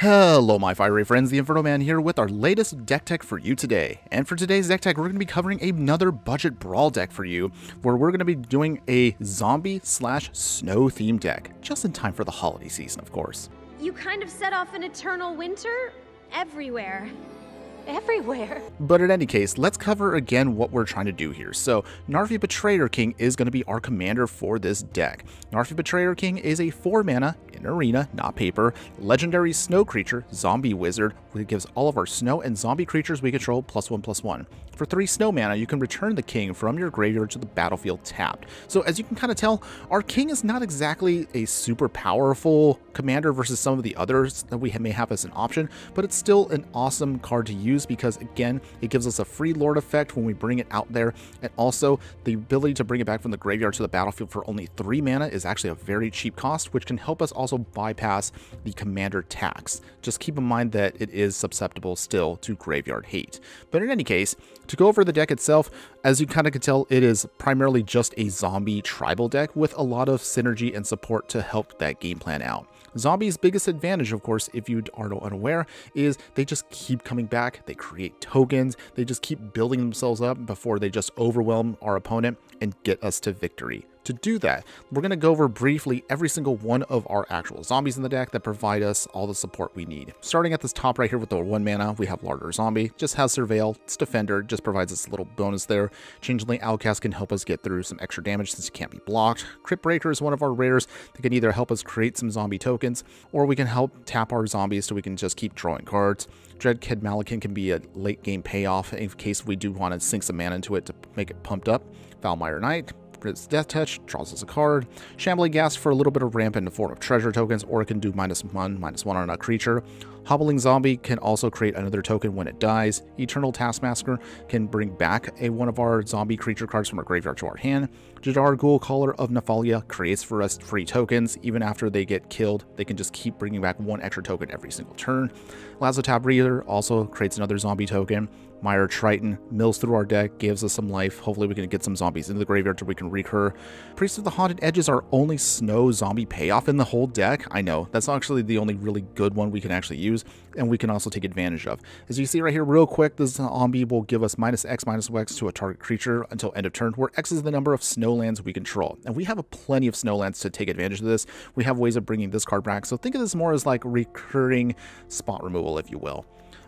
Hello my fiery friends, the Infernoman here with our latest deck tech for you today. And for today's deck tech, we're going to be covering another budget brawl deck for you, where we're going to be doing a zombie slash snow themed deck, just in time for the holiday season, of course. You kind of set off an eternal winter everywhere. Everywhere. But in any case, let's cover again what we're trying to do here. So, Narfi Betrayer King is going to be our commander for this deck. Narfi Betrayer King is a 4-mana, in arena, not paper, legendary snow creature, zombie wizard, which gives all of our snow and zombie creatures we control +1/+1. For 3 snow mana, you can return the king from your graveyard to the battlefield tapped. So as you can kind of tell, our king is not exactly a super powerful commander versus some of the others that we may have as an option, but it's still an awesome card to use because, again, it gives us a free lord effect when we bring it out there, and also the ability to bring it back from the graveyard to the battlefield for only 3 mana is actually a very cheap cost, which can help us also bypass the commander tax. Just keep in mind that it is susceptible still to graveyard hate. But in any case, to go over the deck itself, as you kind of can tell, it is primarily just a zombie tribal deck with a lot of synergy and support to help that game plan out. Zombies' biggest advantage, of course, if you are unaware, is they just keep coming back, they create tokens, they just keep building themselves up before they just overwhelm our opponent and get us to victory. To do that, we're going to go over briefly every single one of our actual zombies in the deck that provide us all the support we need. Starting at this top right here with the 1 mana, we have Larder Zombie, just has Surveil, it's Defender, just provides us a little bonus there. Changeling Outcast can help us get through some extra damage since it can't be blocked. Crypt Breaker is one of our rares that can either help us create some zombie tokens, or we can help tap our zombies so we can just keep drawing cards. Dread Kid Malakin can be a late game payoff in case we do want to sink some mana into it to make it pumped up. Valmire Knight, its Death Touch, draws us a card. Shambling Ghast for a little bit of ramp in the form of treasure tokens, or it can do -1/-1 on a creature. Hobbling Zombie can also create another token when it dies. Eternal Taskmaster can bring back one of our zombie creature cards from our graveyard to our hand. Jadar Ghoul Caller of Nephalia creates for us free tokens. Even after they get killed, they can just keep bringing back 1 extra token every single turn. Lazotab Reader also creates another zombie token. Mire Triton mills through our deck, gives us some life. Hopefully we can get some zombies into the graveyard so we can recur. Priest of the Haunted Edge is our only snow zombie payoff in the whole deck. I know, that's actually the only really good one we can actually use, and we can also take advantage of. As you see right here real quick, this zombie will give us -X/-X to a target creature until end of turn, where X is the number of snowlands we control. And we have plenty of snowlands to take advantage of this. We have ways of bringing this card back, so think of this more as like recurring spot removal, if you will.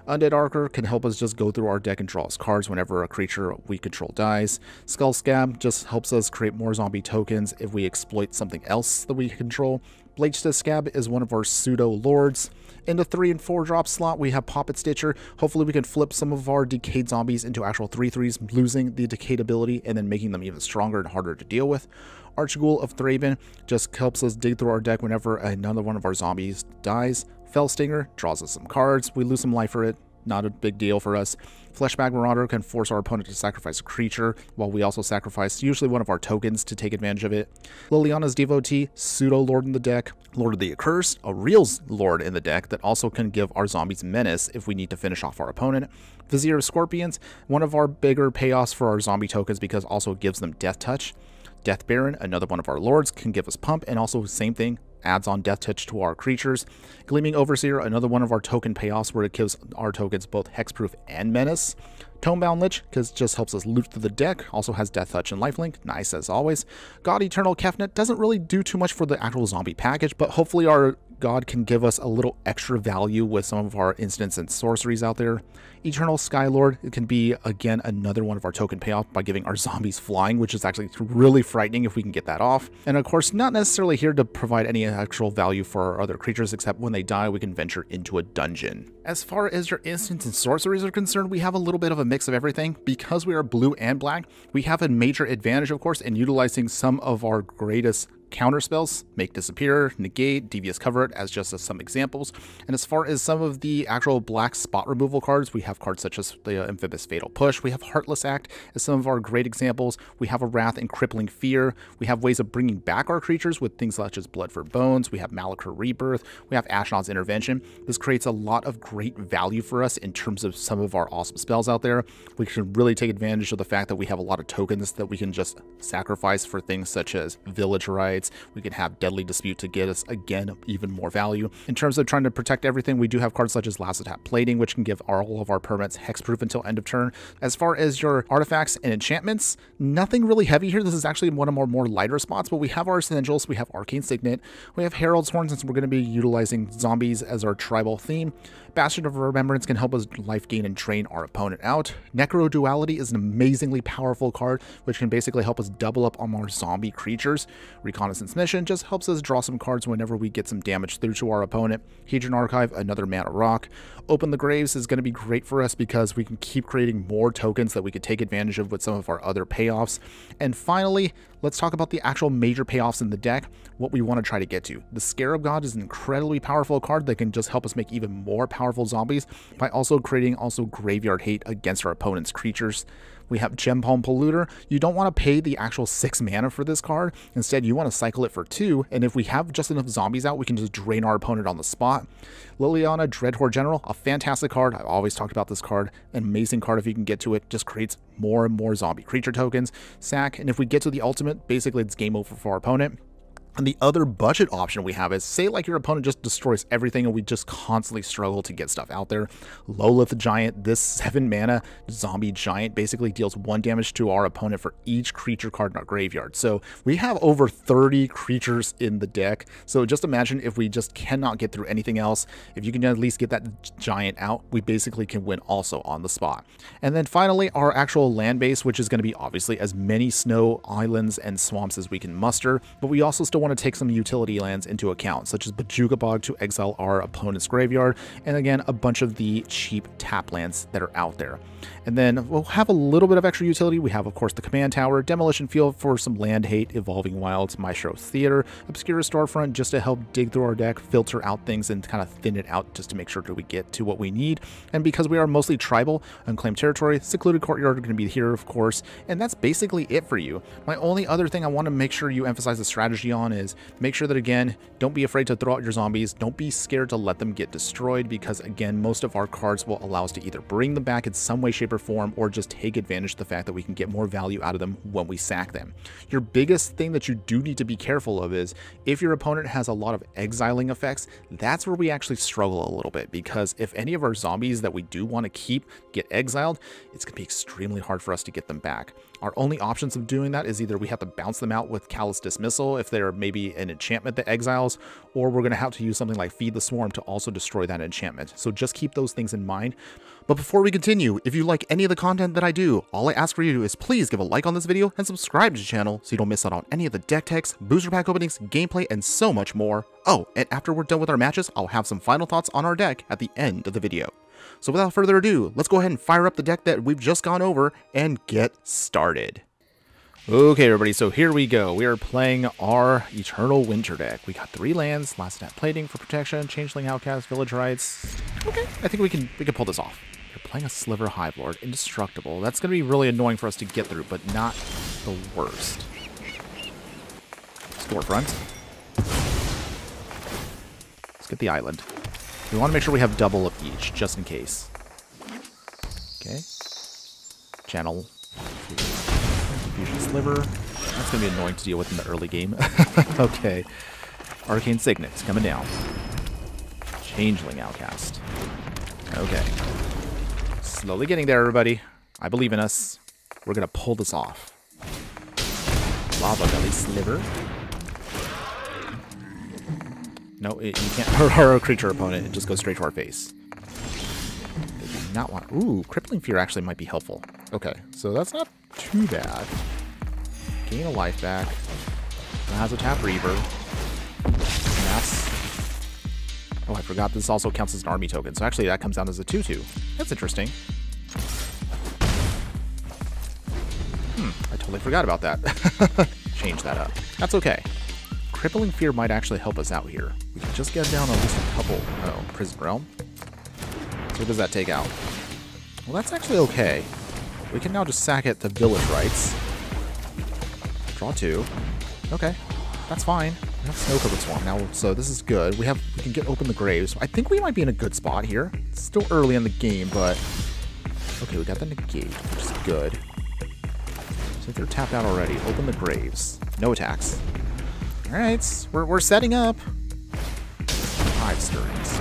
Undead Archer can help us just go through our deck and draw us cards whenever a creature we control dies. Skull Scab just helps us create more zombie tokens if we exploit something else that we control. Blade Scab is one of our pseudo lords. In the 3 and 4 drop slot, we have Poppet Stitcher. Hopefully we can flip some of our decayed zombies into actual 3/3s, losing the decayed ability and then making them even stronger and harder to deal with. Archghoul of Thraben just helps us dig through our deck whenever another one of our zombies dies. Fellstinger draws us some cards. We lose some life for it. Not a big deal for us. Fleshbag Marauder can force our opponent to sacrifice a creature, while we also sacrifice usually one of our tokens to take advantage of it. Liliana's Devotee, pseudo lord in the deck. Lord of the Accursed, a real lord in the deck that also can give our zombies menace if we need to finish off our opponent. Vizier of Scorpions, one of our bigger payoffs for our zombie tokens because also gives them Death Touch. Death Baron, another one of our lords, can give us pump, and also same thing, adds on Death Touch to our creatures. Gleaming Overseer, another one of our token payoffs where it gives our tokens both Hexproof and Menace. Tomebound Lich, because it just helps us loot through the deck, also has Death Touch and Lifelink, nice as always. God Eternal Kefnet doesn't really do too much for the actual zombie package, but hopefully our God can give us a little extra value with some of our instants and sorceries out there. Eternal Skylord, it can be, again, another one of our token payoff by giving our zombies flying, which is actually really frightening if we can get that off. And of course, not necessarily here to provide any actual value for our other creatures, except when they die, we can venture into a dungeon. As far as your instants and sorceries are concerned, we have a little bit of a mix of everything. Because we are blue and black, we have a major advantage, of course, in utilizing some of our greatest counter spells, Make Disappear, Negate, Devious Cover as just as some examples. And as far as some of the actual black spot removal cards, we have cards such as the infamous Fatal Push, we have Heartless Act as some of our great examples, we have a Wrath and Crippling Fear, we have ways of bringing back our creatures with things such as Blood for Bones, we have Malachor Rebirth, we have Ashnod's Intervention. This creates a lot of great value for us in terms of some of our awesome spells out there. We can really take advantage of the fact that we have a lot of tokens that we can just sacrifice for things such as Village Rise, Rites. We can have Deadly Dispute to get us, again, even more value. In terms of trying to protect everything, we do have cards such as Last Attack Plating, which can give all of our permanents hexproof until end of turn. As far as your artifacts and enchantments, nothing really heavy here. This is actually one of our more lighter spots, but we have our Essentials, we have Arcane Signet, we have Herald's Horn, since we're going to be utilizing zombies as our tribal theme. Bastion of Remembrance can help us life gain and drain our opponent out. Necro Duality is an amazingly powerful card, which can basically help us double up on our zombie creatures. Reconnaissance Mission just helps us draw some cards whenever we get some damage through to our opponent. Hedron Archive, another mana rock. Open the Graves is going to be great for us because we can keep creating more tokens that we could take advantage of with some of our other payoffs. And finally, let's talk about the actual major payoffs in the deck, what we want to try to get to. The Scarab God is an incredibly powerful card that can just help us make even more powerful zombies by also creating graveyard hate against our opponent's creatures. We have Gem Palm Polluter. You don't want to pay the actual 6 mana for this card. Instead, you want to cycle it for 2, and if we have just enough zombies out, we can just drain our opponent on the spot. Liliana, Dreadhorde General, a fantastic card. I've always talked about this card. An amazing card if you can get to it. Just creates more and more zombie creature tokens. Sack, and if we get to the ultimate, basically it's game over for our opponent. And the other budget option we have is, say like your opponent just destroys everything and we just constantly struggle to get stuff out there. Lolith Giant, this 7 mana zombie giant basically deals 1 damage to our opponent for each creature card in our graveyard. So we have over 30 creatures in the deck. So just imagine if we just cannot get through anything else. If you can at least get that giant out, we basically can win also on the spot. And then finally, our actual land base, which is going to be obviously as many snow islands and swamps as we can muster, but we also still want to take some utility lands into account, such as Bajuga Bog to exile our opponent's graveyard, and again, a bunch of the cheap tap lands that are out there. And then we'll have a little bit of extra utility. We have, of course, the Command Tower, Demolition Field for some land hate, Evolving Wilds, Maestro Theater, Obscura Storefront just to help dig through our deck, filter out things, and kind of thin it out just to make sure that we get to what we need. And because we are mostly tribal, Unclaimed Territory, Secluded Courtyard are going to be here, of course, and that's basically it for you. My only other thing I want to make sure you emphasize the strategy on is make sure that, again, don't be afraid to throw out your zombies. Don't be scared to let them get destroyed because, again, most of our cards will allow us to either bring them back in some way, shape, or form, or just take advantage of the fact that we can get more value out of them when we sack them. Your biggest thing that you do need to be careful of is if your opponent has a lot of exiling effects, that's where we actually struggle a little bit, because if any of our zombies that we do want to keep get exiled, it's going to be extremely hard for us to get them back. Our only options of doing that is either we have to bounce them out with Callous Dismissal if they're maybe an enchantment that exiles, or we're going to have to use something like Feed the Swarm to also destroy that enchantment. So just keep those things in mind. But before we continue, if you like any of the content that I do, all I ask for you to do is please give a like on this video and subscribe to the channel so you don't miss out on any of the deck techs, booster pack openings, gameplay, and so much more. Oh, and after we're done with our matches, I'll have some final thoughts on our deck at the end of the video. So without further ado, let's go ahead and fire up the deck that we've just gone over and get started. Okay, everybody, so here we go. We are playing our Eternal Winter deck. We got 3 lands, Last Attack Plating for protection, Changeling Outcast, Village Rites. Okay, I think we can pull this off. You're playing a Sliver Hivelord, Indestructible. That's going to be really annoying for us to get through, but not the worst. Storefront. Let's get the island. We want to make sure we have double of each, just in case. Okay. Channel. Fusion Sliver. That's going to be annoying to deal with in the early game. Okay. Arcane Signet's coming down. Changeling Outcast. Okay. Slowly getting there, everybody. I believe in us. We're going to pull this off. Lava Belly Sliver. No, you can't hurt our creature opponent. It just goes straight to our face. They do not want... Ooh, Crippling Fear actually might be helpful. Okay, so that's not too bad. Gain a life back. Has a Tap Reaver. Mass. Oh, I forgot this also counts as an army token. So actually that comes down as a 2/2. That's interesting. I totally forgot about that. Change that up. That's okay. Crippling Fear might actually help us out here. We can just get down at least a couple... Oh, Prison Realm. So what does that take out? Well, that's actually okay. We can now just sack it to Village Rites. Draw 2. Okay, that's fine. We have Snow-Covered Swarm now, so this is good. We can get Open the Graves. I think we might be in a good spot here. It's still early in the game, but... Okay, we got the Negate, which is good. So if they're tapped out already, Open the Graves. No attacks. Alright, we're setting up. 5 stirrings.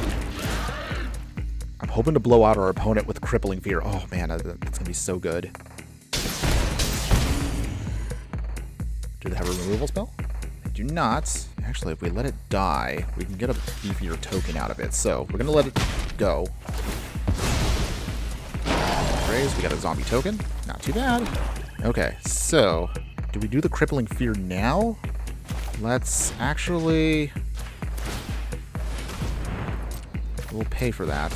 I'm hoping to blow out our opponent with Crippling Fear. Oh man, that's gonna be so good. Do they have a removal spell? They do not. Actually, if we let it die, we can get a beefier token out of it. So we're gonna let it go. Raise, we got a zombie token. Not too bad. Okay, so do we do the Crippling Fear now? Let's actually... We'll pay for that.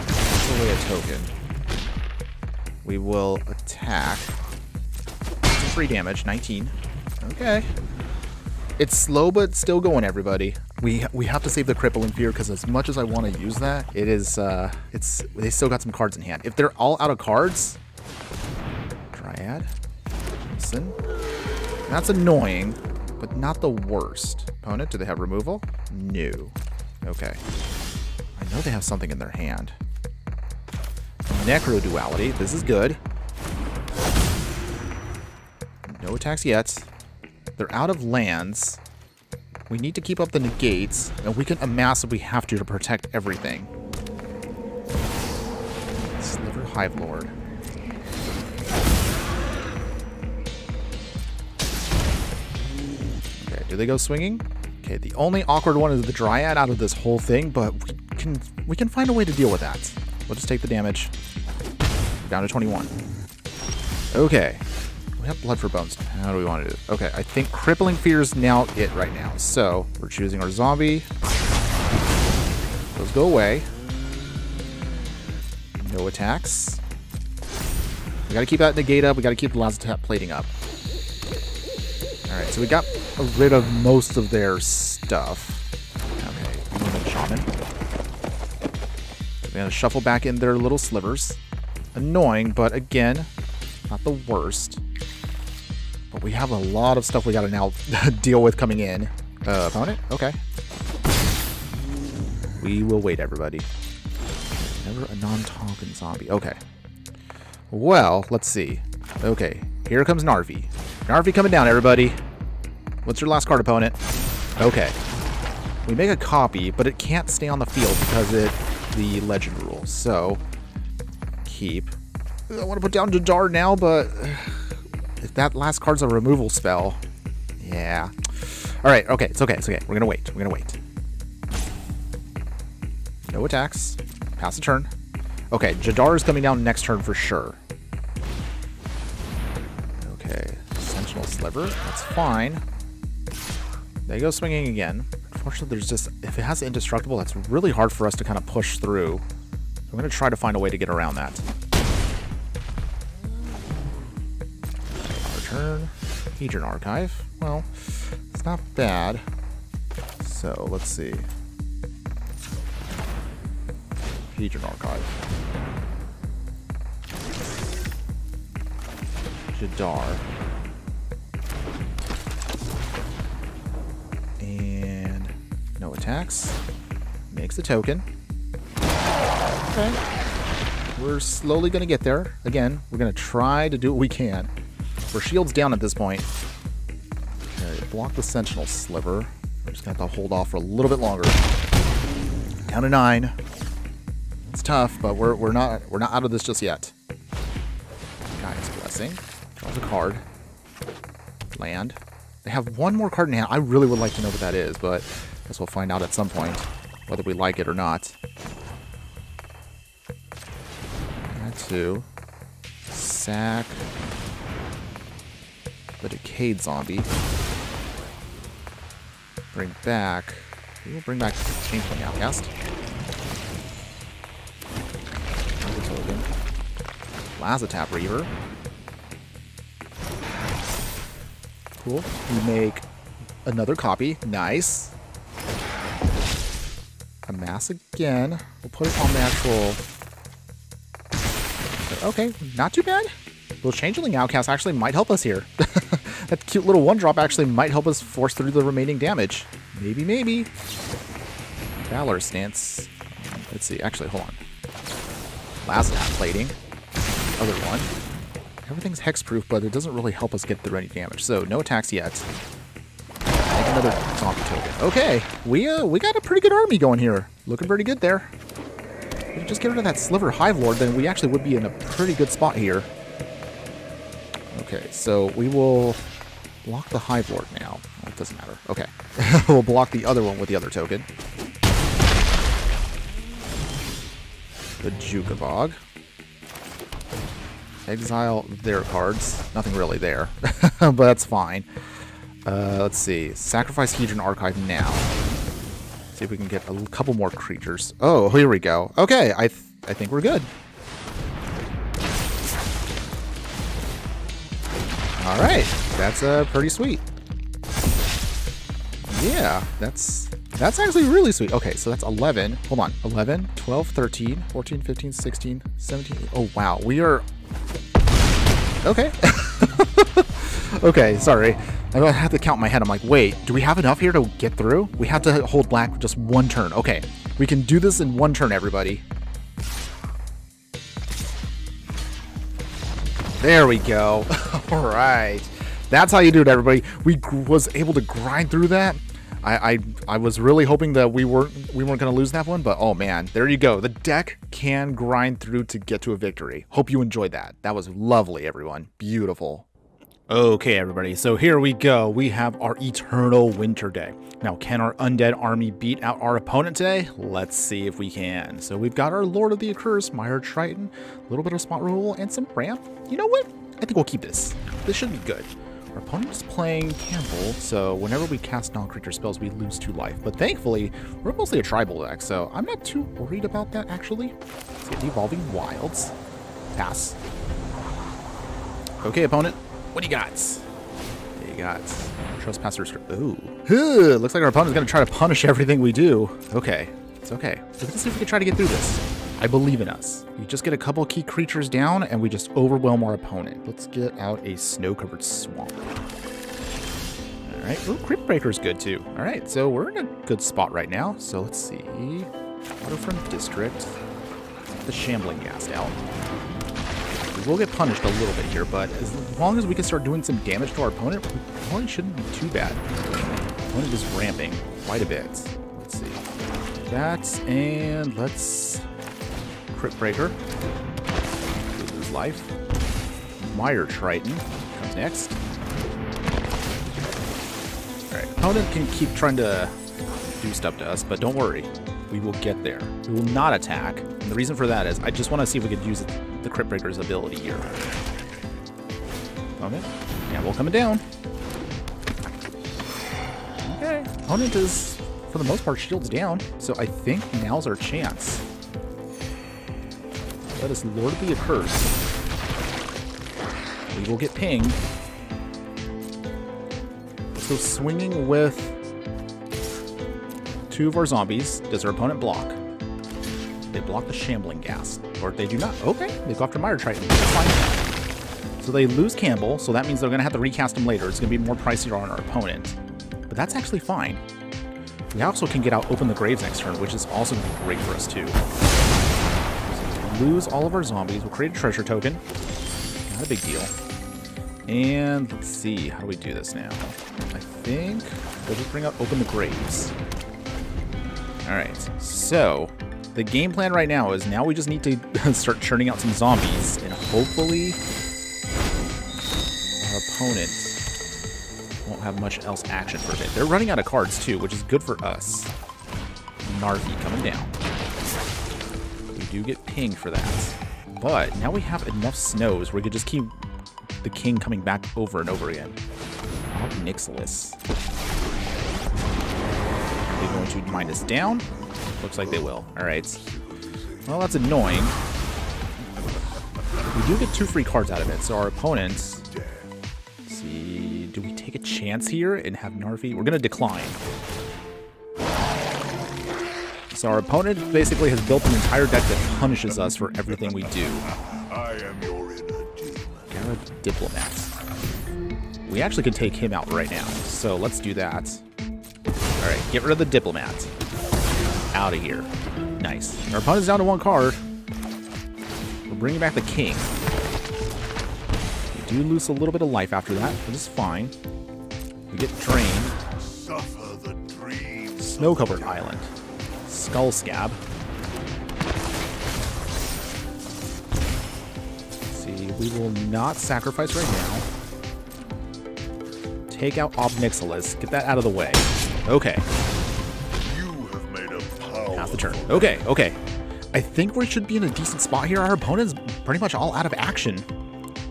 Take away a token. We will attack. Some free damage, 19. Okay. It's slow, but still going, everybody. We have to save the Crippling Fear, because as much as I want to use that, it is, they still got some cards in hand. If they're all out of cards... Dryad. Listen. That's annoying, but not the worst. Opponent, do they have removal? No. Okay. I know they have something in their hand. Necro Duality. This is good. No attacks yet. They're out of lands. We need to keep up the negates, and we can amass if we have to protect everything. Sliver Hive Lord. Okay, do they go swinging? Okay, the only awkward one is the Dryad out of this whole thing, but we can find a way to deal with that. We'll just take the damage. Down to 21. Okay. We have Blood for Bones. How do we want to do it? Okay, I think Crippling Fear is now it right now. So, we're choosing our zombie. Those go away. No attacks. We gotta keep that negate up. We gotta keep the last attack plating up. Alright, so we got rid of most of their stuff. Okay, I'm gonna Shaman. We're gonna shuffle back in their little slivers. Annoying, but again, not the worst. But we have a lot of stuff we gotta now deal with coming in. Opponent? Okay. We will wait, everybody. Never a non-talking zombie. Okay. Well, let's see. Okay, here comes Narfi. Narfi coming down, everybody. What's your last card, opponent? Okay. We make a copy, but it can't stay on the field because the legend rule. So, keep. I want to put down Jadar now, but if that last card's a removal spell, yeah. All right, okay, it's okay, it's okay. We're gonna wait. We're gonna wait. No attacks. Pass the turn. Okay, Jadar is coming down next turn for sure. Okay, Sentinel Sliver. That's fine. They go swinging again. Unfortunately, there's just, if it has Indestructible, that's really hard for us to kind of push through. So I'm going to try to find a way to get around that. Return. Hedron Archive. Well, it's not bad. So, let's see. Hedron Archive. Jadar. And no attacks. Makes a token. Okay. We're slowly going to get there. Again, we're going to try to do what we can. We're shields down at this point. Okay, block the Sentinel Sliver. We're just going to have to hold off for a little bit longer. Down to 9. It's tough, but we're not out of this just yet. Guy's Blessing. Draws a card. Land. They have one more card in hand. I really would like to know what that is, but I guess we'll find out at some point whether we like it or not. Add 2. Sack. The Decayed Zombie. Bring back. We will bring back Changeling Outcast. Lazatap Reaver. Cool. We make another copy. Nice. Amass again. We'll put it on the actual... Okay, not too bad. Little Changeling Outcast actually might help us here. That cute little 1-drop actually might help us force through the remaining damage. Maybe, maybe. Valor Stance. Let's see. Actually, hold on. Lazatap Plating. Other one. Everything's hexproof, but it doesn't really help us get through any damage. So, no attacks yet. Make another zombie token. Okay, we got a pretty good army going here. Looking pretty good there. If we just get rid of that Sliver Hive Lord, then we actually would be in a pretty good spot here. Okay, so we will block the Hive Lord now. Well, it doesn't matter. Okay. We'll block the other one with the other token. The Jukabog. Exile their cards. Nothing really there, but that's fine. Let's see. Sacrifice Hedron Archive now. See if we can get a couple more creatures. Oh, here we go. Okay, I think we're good. All right, that's pretty sweet. Yeah, that's actually really sweet. Okay, so that's 11. Hold on. 11, 12, 13, 14, 15, 16, 17. Oh, wow. We are... Okay. Okay, sorry. I had to count in my head. I'm like, wait, do we have enough here to get through? We have to hold black just one turn. Okay, we can do this in one turn, everybody. There we go. All right. That's how you do it, everybody. We was able to grind through that. I was really hoping that we weren't going to lose that one, but oh man, there you go. The deck can grind through to get to a victory. Hope you enjoyed that. That was lovely, everyone. Beautiful. Okay, everybody, so here we go. We have our Eternal Winter deck. Now, can our Undead army beat out our opponent today? Let's see if we can. So we've got our Lord of the Accursed, Mire Triton, a little bit of spot removal, and some ramp. You know what? I think we'll keep this. This should be good. Our opponent is playing Campbell, so whenever we cast non-creature spells, we lose 2 life. But thankfully, we're mostly a tribal deck, so I'm not too worried about that, actually. Let's get the Evolving Wilds. Pass. Okay, opponent. What do you got? You got Trespasser's. Ooh. Looks like our opponent's going to try to punish everything we do. Okay. It's okay. So let's see if we can try to get through this. I believe in us. We just get a couple key creatures down, and we just overwhelm our opponent. Let's get out a Snow-Covered Swamp. All right. Ooh, Crypt Breaker's good, too. All right. So we're in a good spot right now. So let's see. Waterfront District. The Shambling Ghast out. We'll get punished a little bit here, but as long as we can start doing some damage to our opponent, it probably shouldn't be too bad. Our opponent is ramping quite a bit. Let's see. That, and let's... Crypt Breaker. Lose life. Mire Triton comes next. Alright, opponent can keep trying to do stuff to us, but don't worry. We will get there. We will not attack. And the reason for that is I just want to see if we could use the Crypt Breaker's ability here. Okay. Yeah, we're coming down. Okay. Opponent is, for the most part, shields down. So I think now's our chance. Let us Lord of the Accursed. We will get pinged. Let's go swinging with 2 of our zombies. Does our opponent block? They block the Shambling Ghast. Or they do not. Okay, they go after Mire Triton. That's fine. So they lose Campbell, so that means they're going to have to recast him later. It's going to be more pricier on our opponent. But that's actually fine. We also can get out Open the Graves next turn, which is also going to be great for us too. So we lose all of our zombies. We'll create a treasure token. Not a big deal. And let's see, how do we do this now? I think we'll just bring out Open the Graves. Alright, so the game plan right now is now we just need to start churning out some zombies, and hopefully our opponent won't have much else action for a bit. They're running out of cards too, which is good for us. Narfi coming down. We do get pinged for that. But now we have enough snows where we could just keep the king coming back over and over again. Nixilis. Are they going to mine us down? Looks like they will. Alright. Well, that's annoying. We do get 2 free cards out of it, so our opponents... Let's see... Do we take a chance here and have Narfi? We're going to decline. So our opponent basically has built an entire deck that punishes us for everything we do. Garrett Diplomat. We actually could take him out right now, so let's do that. Alright, get rid of the Diplomat. Out of here. Nice. Our opponent's down to 1 card. We're bringing back the king. We do lose a little bit of life after that, but it's fine. We get drained. Snow-covered island. Skull Scab. Let's see, we will not sacrifice right now. Take out Obnixilis. Get that out of the way. Okay. You have made a powerful Pass the turn. Okay, okay. I think we should be in a decent spot here. Our opponent's pretty much all out of action.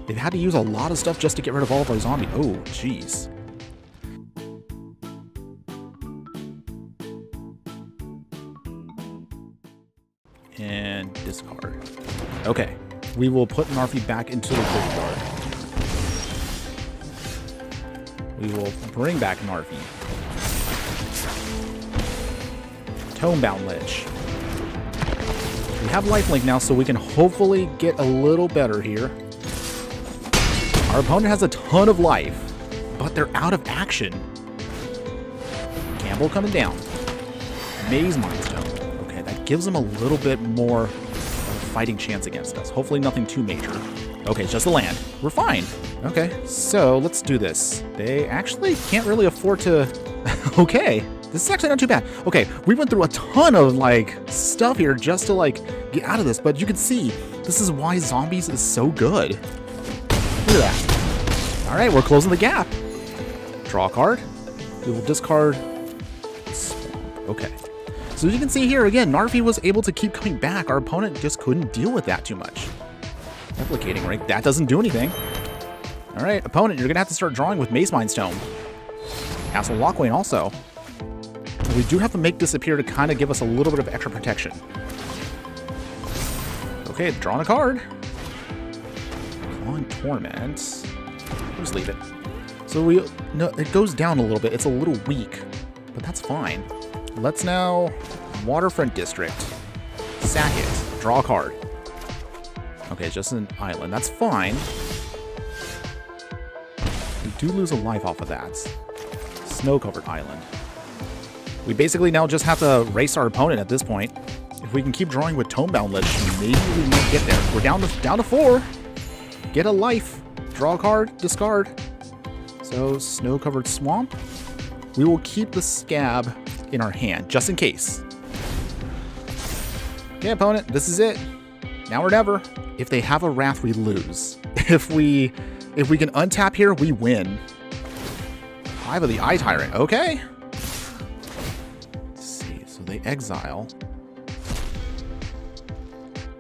They've had to use a lot of stuff just to get rid of all of our zombies. Oh, jeez. And discard. Okay. We will put Narfi back into the graveyard. We will bring back Narfi. Tomebound Lich. We have lifelink now, so we can hopefully get a little better here. Our opponent has a ton of life, but they're out of action. Campbell coming down. Maze Mindstone. Okay, that gives them a little bit more of a fighting chance against us. Hopefully nothing too major. Okay, it's just the land. We're fine. Okay, so let's do this. They actually can't really afford to... Okay, this is actually not too bad. Okay, we went through a ton of, like, stuff here just to, like, get out of this. But you can see, this is why zombies is so good. Look at that. All right, we're closing the gap. Draw a card. We will discard Swamp. Okay. So as you can see here, again, Narfi was able to keep coming back. Our opponent just couldn't deal with that too much. Replicating, right? That doesn't do anything. All right, opponent, you're going to have to start drawing with Maze Mindstone. Castle Lockwayne also. We do have to make this appear to kind of give us a little bit of extra protection. Okay, drawing a card. Clawing Torment. Just leave it. So no, it goes down a little bit. It's a little weak, but that's fine. Let's now Waterfront District. Sack it. Draw a card. Okay, it's just an island. That's fine. We do lose a life off of that. Snow-covered island. We basically now just have to race our opponent at this point. If we can keep drawing with Tomebound Lich, maybe we might get there. We're down to 4. Get a life. Draw a card. Discard. So, Snow-covered swamp. We will keep the scab in our hand, just in case. Okay, opponent, this is it. Now or never. If they have a Wrath, we lose. If we can untap here, we win. Hive of the Eye Tyrant. Okay. Let's see. So they exile.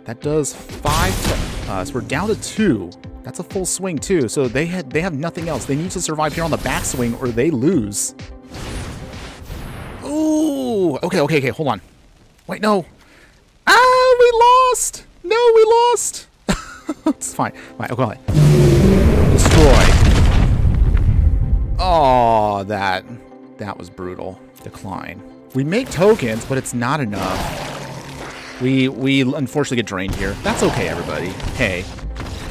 That does 5 to us. We're down to 2. That's a full swing too. So they have nothing else. They need to survive here on the backswing or they lose. Ooh. Okay. Hold on. Wait, no. Ah, we lost. No, we lost. It's fine. Fine. Okay. Destroy. Oh, that was brutal. Decline. We make tokens, but it's not enough. We unfortunately get drained here. That's okay, everybody. Hey,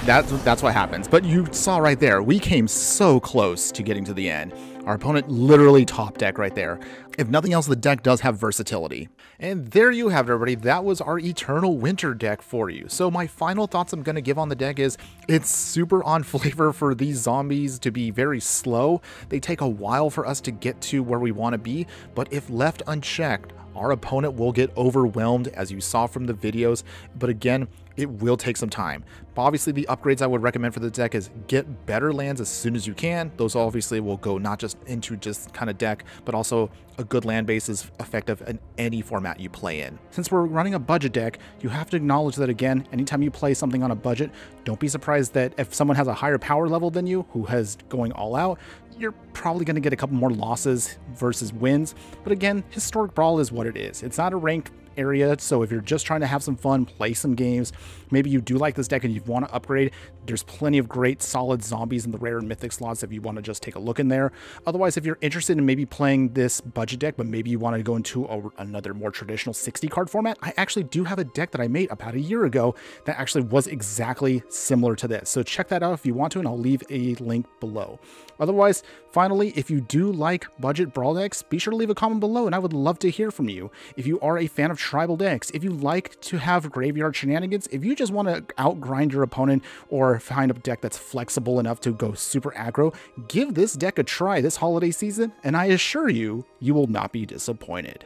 that's what happens. But you saw right there, we came so close to getting to the end. Our opponent literally top deck right there. If nothing else, the deck does have versatility. And there you have it, everybody. That was our Eternal Winter deck for you. So my final thoughts I'm going to give on the deck is it's super on flavor for these zombies to be very slow. They take a while for us to get to where we want to be, but if left unchecked, our opponent will get overwhelmed, as you saw from the videos. But again, it will take some time. But obviously, the upgrades I would recommend for the deck is get better lands as soon as you can. Those obviously will go not just into just kind of deck, but also a good land base is effective in any format you play in. Since we're running a budget deck, you have to acknowledge that again, anytime you play something on a budget, don't be surprised that if someone has a higher power level than you, who has going all out, you're probably going to get a couple more losses versus wins. But again, Historic Brawl is what it is. It's not a ranked area, so if you're just trying to have some fun, play some games, maybe you do like this deck and you want to upgrade, there's plenty of great solid zombies in the rare and mythic slots if you want to just take a look in there. Otherwise, if you're interested in maybe playing this budget deck, but maybe you want to go into another more traditional 60 card format, I actually do have a deck that I made about a year ago that actually was exactly similar to this. So check that out if you want to, and I'll leave a link below. Otherwise, finally, if you do like budget brawl decks, be sure to leave a comment below and I would love to hear from you. If you are a fan of tribal decks, if you like to have graveyard shenanigans, if you just want to outgrind your opponent or find a deck that's flexible enough to go super aggro, give this deck a try this holiday season, and I assure you, you will not be disappointed.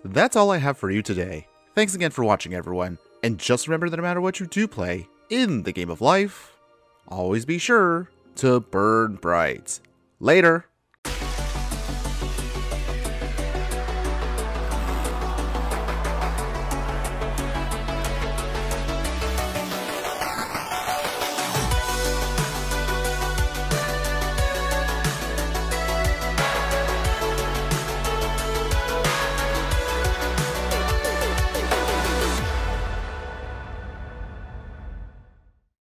That's all I have for you today. Thanks again for watching, everyone, and just remember that no matter what you do play in the game of life, always be sure to burn bright. Later!